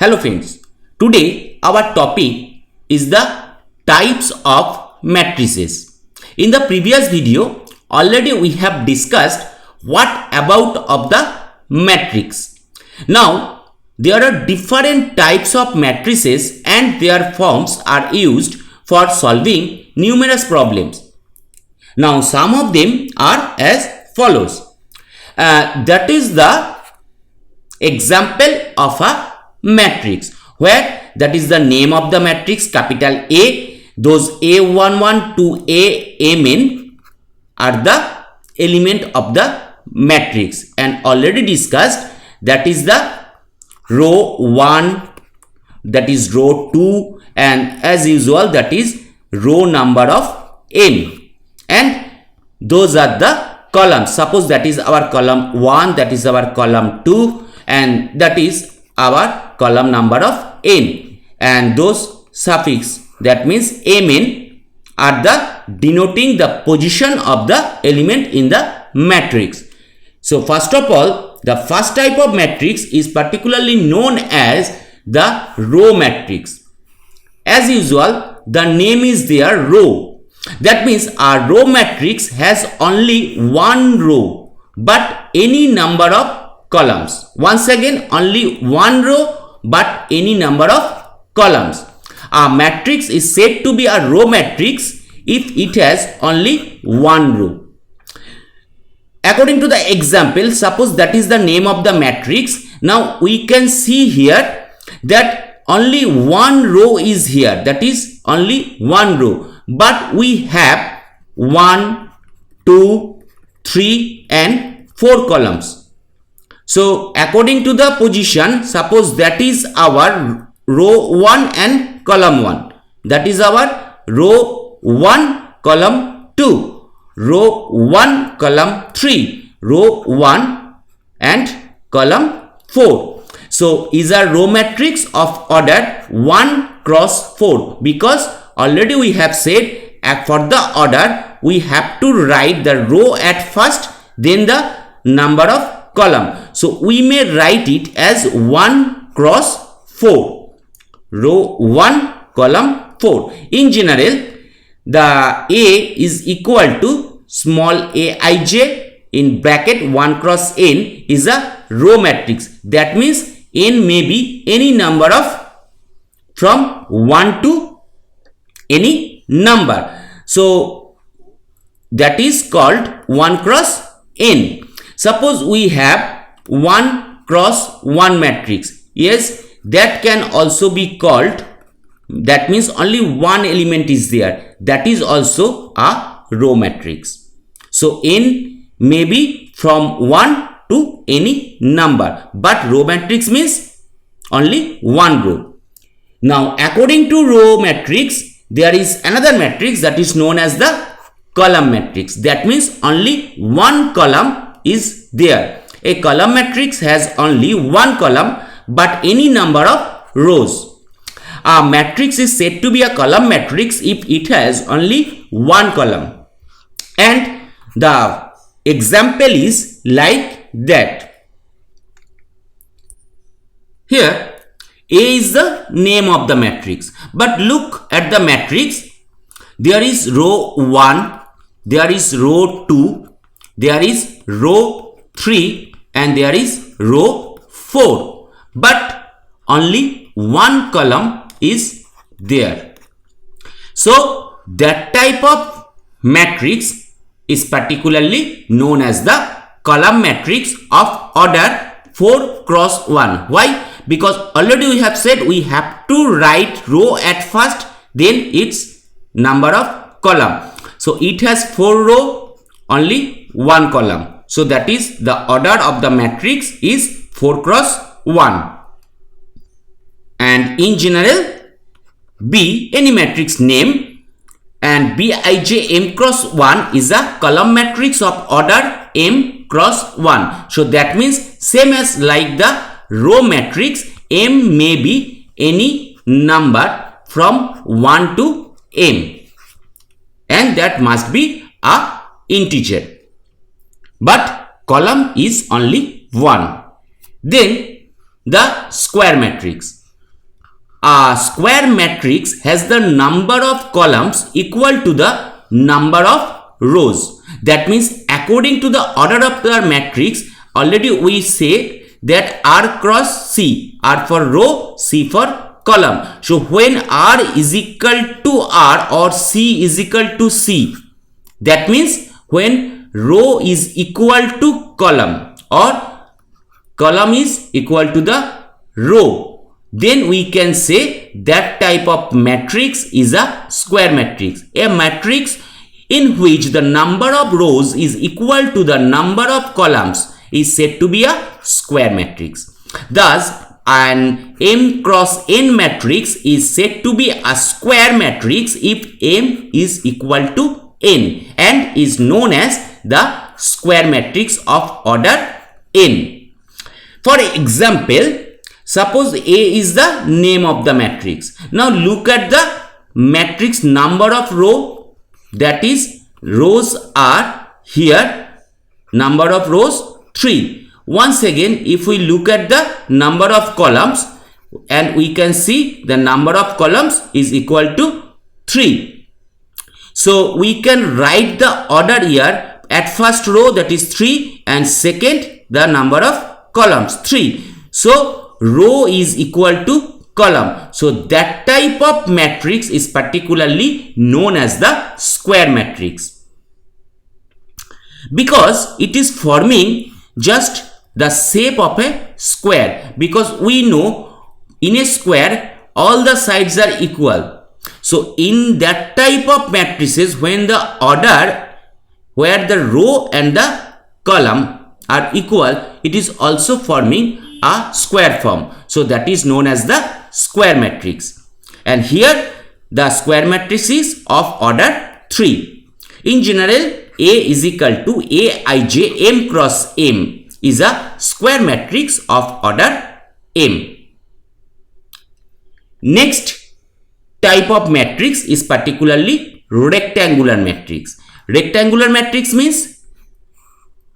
Hello friends, today our topic is the types of matrices. In the previous video, already we have discussed what about of the matrix. Now, there are different types of matrices and their forms are used for solving numerous problems. Now, some of them are as follows. That is the example of a matrix, where that is the name of the matrix, capital A. Those A11 to Amn are the element of the matrix, and already discussed that is the row 1, that is row 2, and as usual that is row number of n, and those are the columns. Suppose that is our column 1, that is our column 2, and that is our column number of n, and those suffix, that means mn, are the denoting the position of the element in the matrix. So first of all, the first type of matrix is particularly known as the row matrix. As usual, the name is there, row. That means our row matrix has only one row but any number of columns. Once again, only one row but any number of columns. A matrix is said to be a row matrix if it has only one row. According to the example, suppose that is the name of the matrix. Now we can see here that only one row is here, that is only one row, but we have 1, 2, 3 and 4 columns. So according to the position, suppose that is our row 1 and column 1, that is our row 1 column 2, row 1 column 3, row 1 and column 4. So is a row matrix of order 1 cross 4, because already we have said for the order we have to write the row at first, then the number of column. So we may write it as 1 cross 4, row 1 column 4. In general, the A is equal to small aij in bracket 1 cross n is a row matrix. That means n may be any number of from 1 to any number. So that is called 1 cross n. Suppose we have 1 cross 1 matrix. Yes, that can also be called, that means only one element is there, that is also a row matrix. So n may be from 1 to any number, but row matrix means only one row. Now according to row matrix, there is another matrix that is known as the column matrix. That means only one column is there. A column matrix has only one column but any number of rows. A matrix is said to be a column matrix if it has only one column, and the example is like that. Here A is the name of the matrix, but look at the matrix. There is row 1, there is row 2, there is row 3 and there is row 4, but only one column is there. So that type of matrix is particularly known as the column matrix of order 4 cross 1. Why? Because already we have said we have to write row at first, then its number of column. So it has 4 row, only one column. So that is the order of the matrix is 4 cross 1. And in general, B, any matrix name, and Bij m cross 1 is a column matrix of order m cross 1. So that means same as like the row matrix, m may be any number from 1 to m, and that must be a integer, but column is only one. Then the square matrix. a square matrix has the number of columns equal to the number of rows. That means according to the order of the matrix, already we say that R cross C, R for row, C for column. So when R is equal to R or C is equal to C, that means when row is equal to column or column is equal to the row, then we can say that type of matrix is a square matrix. A matrix in which the number of rows is equal to the number of columns is said to be a square matrix. Thus, an M cross N matrix is said to be a square matrix if M is equal to N and is known as the square matrix of order N. For example, suppose A is the name of the matrix. Now look at the matrix number of row, that is rows are here, number of rows 3. Once again, if we look at the number of columns, and we can see the number of columns is equal to 3. So we can write the order here at first row, that is 3, and second the number of columns 3. So row is equal to column. So that type of matrix is particularly known as the square matrix, because it is forming just the shape of a square, because we know in a square all the sides are equal. So in that type of matrices, when the order where the row and the column are equal, it is also forming a square form. So that is known as the square matrix. And here the square matrix is of order 3. In general, A is equal to Aij M cross M is a square matrix of order M. Next type of matrix is particularly rectangular matrix. Rectangular matrix means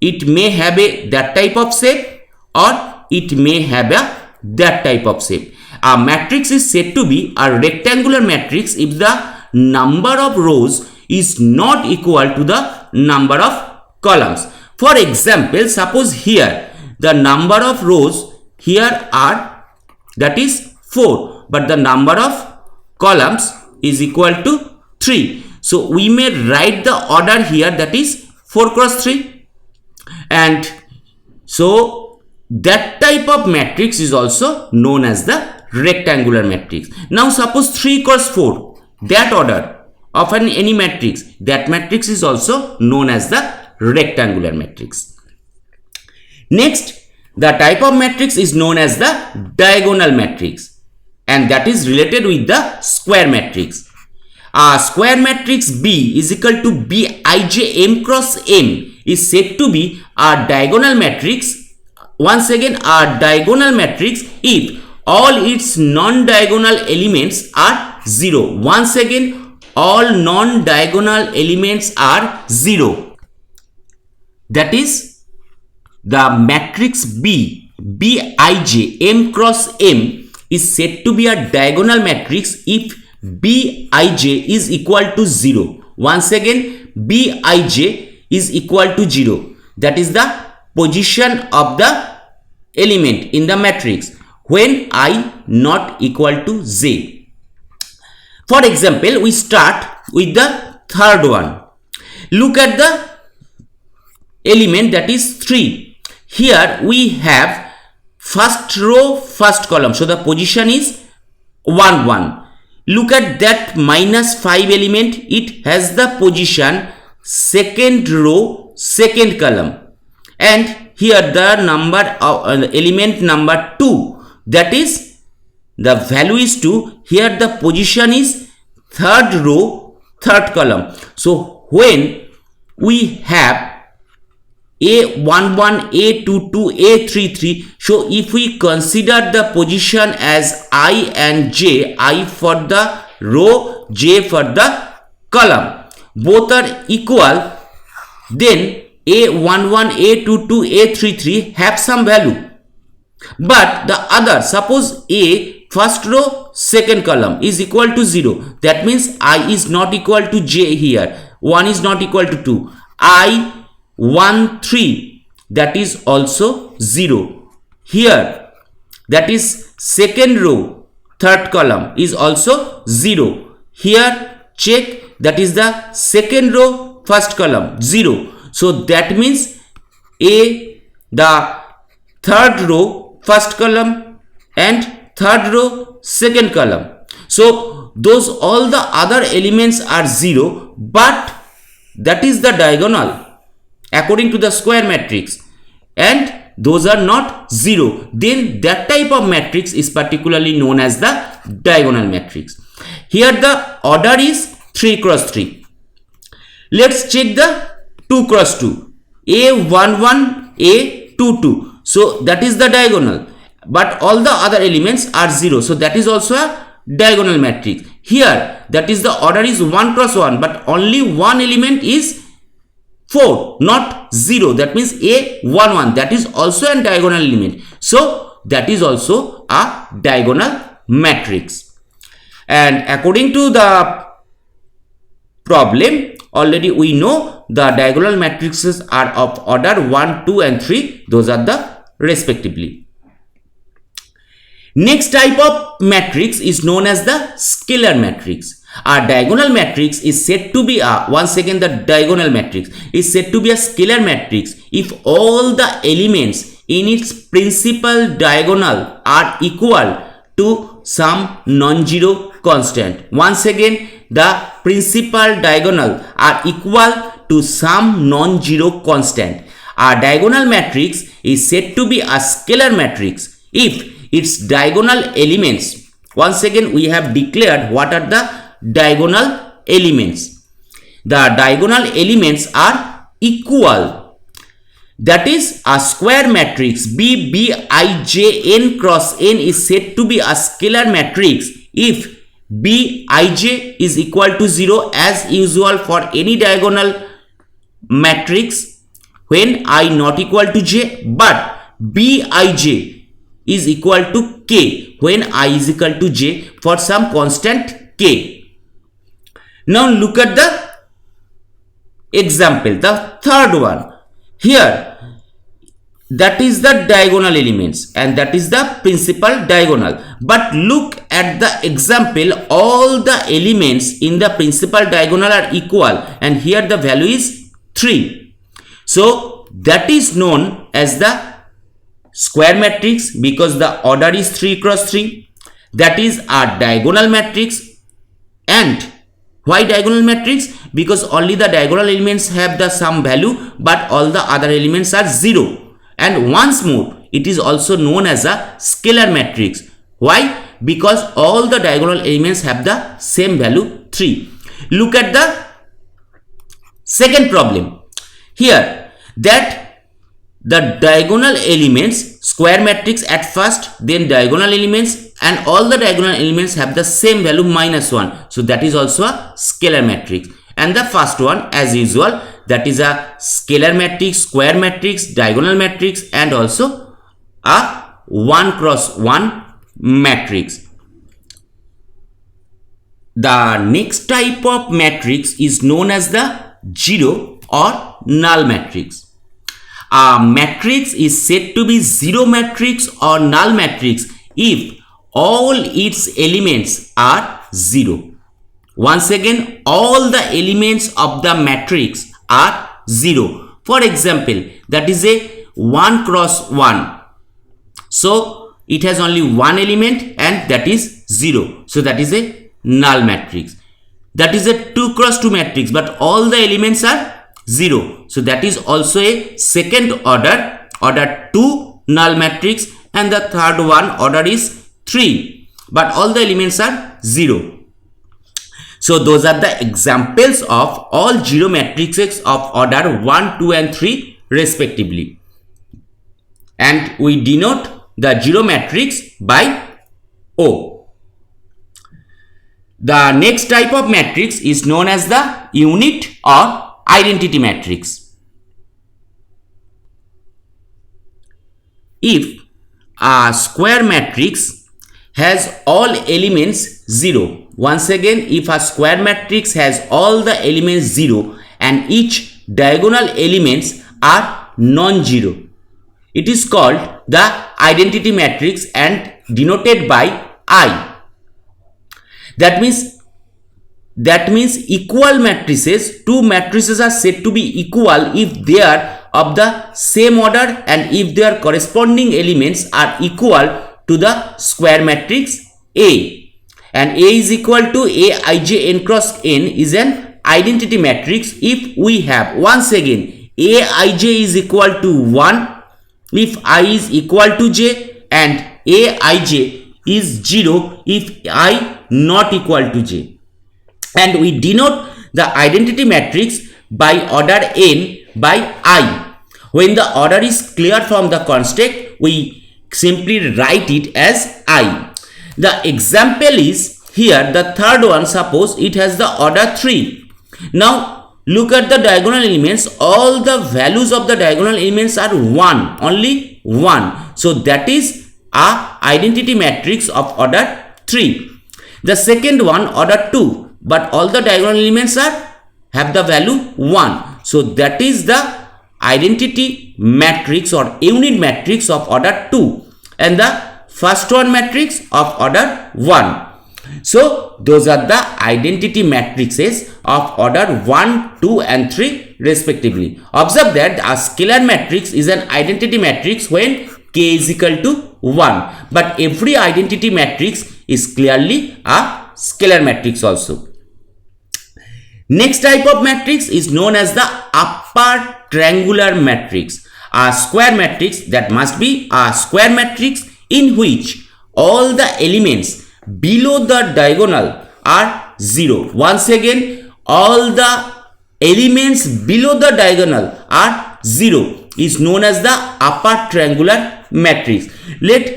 it may have that type of shape or it may have that type of shape. A matrix is said to be a rectangular matrix if the number of rows is not equal to the number of columns. For example, suppose here the number of rows here are, that is 4, but the number of columns is equal to 3. So we may write the order here, that is 4 cross 3, and so that type of matrix is also known as the rectangular matrix. Now suppose 3 cross 4, that order of any matrix, that matrix is also known as the rectangular matrix. Next, the type of matrix is known as the diagonal matrix, and that is related with the square matrix. A square matrix B is equal to Bij M cross M is said to be a diagonal matrix. Once again, a diagonal matrix if all its non-diagonal elements are 0. Once again, all non-diagonal elements are 0. That is, the matrix B, Bij M cross M is said to be a diagonal matrix if Bij is equal to 0. Once again, Bij is equal to 0. That is the position of the element in the matrix when I not equal to j. For example, we start with the third one. Look at the element, that is 3. Here we have first row, first column. So the position is 1 1. Look at that minus 5 element. It has the position second row, second column. And here the number of element number 2, that is the value is 2. Here the position is third row, third column. So when we have A11, A22, A33, so if we consider the position as I and J, I for the row, J for the column, both are equal, then A11, A22, A33 have some value. But the other, suppose A first row, second column is equal to 0. That means I is not equal to j here. 1 is not equal to 2. I 1 3, that is also 0. Here, that is second row, third column is also 0. Here check, that is the second row, first column 0. So that means the third row, first column and third row, second column. So those all the other elements are 0, but that is the diagonal according to the square matrix, and those are not 0. Then that type of matrix is particularly known as the diagonal matrix. Here the order is 3 cross 3. Let's check the 2 cross 2. A11, A22. So that is the diagonal, but all the other elements are 0. So that is also a diagonal matrix. Here that is the order is 1 cross 1, but only one element is 4, not 0. That means A11, that is also a diagonal element. So that is also a diagonal matrix. And according to the problem, already we know the diagonal matrices are of order 1, 2 and 3. Those are the respectively. Next type of matrix is known as the scalar matrix. A diagonal matrix is said to be a, once again the diagonal matrix is said to be a scalar matrix if all the elements in its principal diagonal are equal to some non-zero constant. Once again, the principal diagonal are equal to some non-zero constant. A diagonal matrix is said to be a scalar matrix if its diagonal elements, once again we have declared what are the diagonal elements. The diagonal elements are equal. That is, a square matrix BBIJn cross n is said to be a scalar matrix if Bij is equal to 0 as usual for any diagonal matrix when I not equal to j, but Bij is equal to k when I is equal to j for some constant k. Now look at the example, the third one. Here that is the diagonal elements and that is the principal diagonal, but look at the example, all the elements in the principal diagonal are equal and here the value is 3. So that is known as the square matrix because the order is 3 cross 3. That is a diagonal matrix. And why diagonal matrix? Because only the diagonal elements have the some value, but all the other elements are 0. And once more, it is also known as a scalar matrix. Why? Because all the diagonal elements have the same value 3. Look at the second problem. Here that the diagonal elements, square matrix at first, then diagonal elements, and all the diagonal elements have the same value -1. So that is also a scalar matrix. And the first one, as usual, that is a scalar matrix, square matrix, diagonal matrix, and also a 1 cross 1 matrix. The next type of matrix is known as the zero or null matrix. A matrix is said to be zero matrix or null matrix if all its elements are 0. Once again, all the elements of the matrix are 0. For example, that is a 1 cross 1. So it has only one element and that is 0. So that is a null matrix. That is a 2 cross 2 matrix, but all the elements are 0. So that is also a second order 2 null matrix, and the third one order is 3, but all the elements are 0. So those are the examples of all zero matrices of order 1, 2 and 3 respectively. And we denote the zero matrix by O. The next type of matrix is known as the unit or identity matrix. If a square matrix has all elements 0. Once again, if a square matrix has all the elements 0 and each diagonal elements are non-zero, it is called the identity matrix and denoted by I. That means equal matrices, two matrices are said to be equal if they are of the same order and if their corresponding elements are equal to the square matrix A. And A is equal to Aij n cross n is an identity matrix if we have, once again, Aij is equal to 1 if I is equal to j and Aij is 0 if I not equal to j. And we denote the identity matrix by order n by I. When the order is clear from the construct, we simply write it as I. The example is here, the third one, suppose it has the order 3. Now look at the diagonal elements, all the values of the diagonal elements are 1, only 1. So that is a identity matrix of order 3. The second one, order 2, but all the diagonal elements have the value 1. So that is the identity matrix or unit matrix of order 2, and the first one matrix of order 1. So those are the identity matrices of order 1, 2 and 3 respectively. Observe that a scalar matrix is an identity matrix when k is equal to 1, but every identity matrix is clearly a scalar matrix also. Next type of matrix is known as the upper triangular matrix, a square matrix that must be a square matrix in which all the elements below the diagonal are 0. Once again, all the elements below the diagonal are 0 is known as the upper triangular matrix. Let's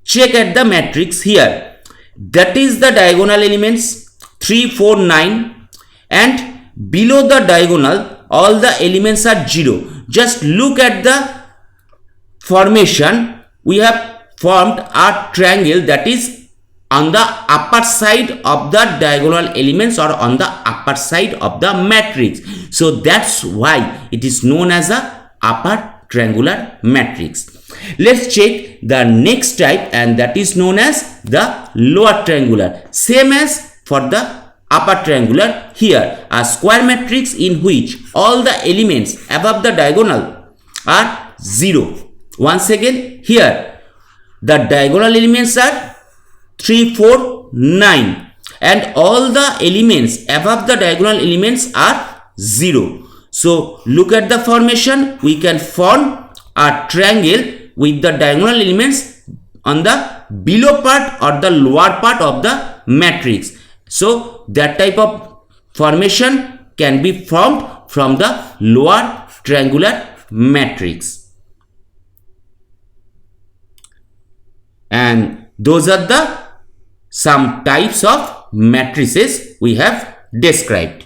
check at the matrix here. That is the diagonal elements 3, 4, 9, and below the diagonal all the elements are 0. Just look at the formation. We have formed a triangle that is on the upper side of the diagonal elements or on the upper side of the matrix. So that's why it is known as a upper triangular matrix. Let's check the next type, and that is known as the lower triangular. Same as for the upper triangular, here a square matrix in which all the elements above the diagonal are 0. Once again, here the diagonal elements are 3, 4, 9 and all the elements above the diagonal elements are 0. So look at the formation. We can form a triangle with the diagonal elements on the below part or the lower part of the matrix. So that type of formation can be formed from the lower triangular matrix. And those are the some types of matrices we have described.